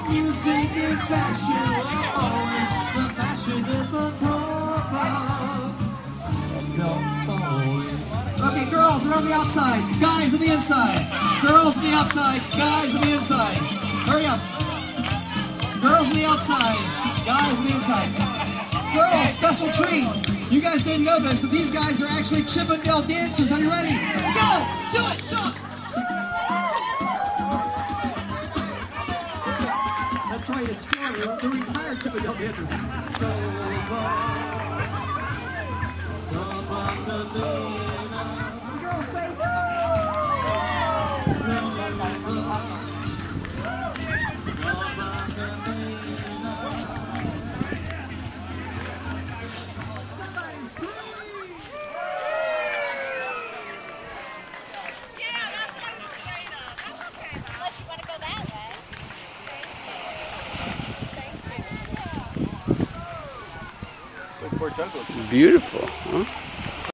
Music and fashion, always the fashion of the Okay, girls are on the outside, guys on the inside. Girls on the outside, guys on the inside. Hurry up. Girls on the outside, guys on the inside. Girls, special treat. You guys didn't know this, but these guys are actually Chippendale dancers. Are you ready? Go! Do it! Show it! That's right, it's fun. They're retired Chippendale dancers. Girls say Beautiful, huh?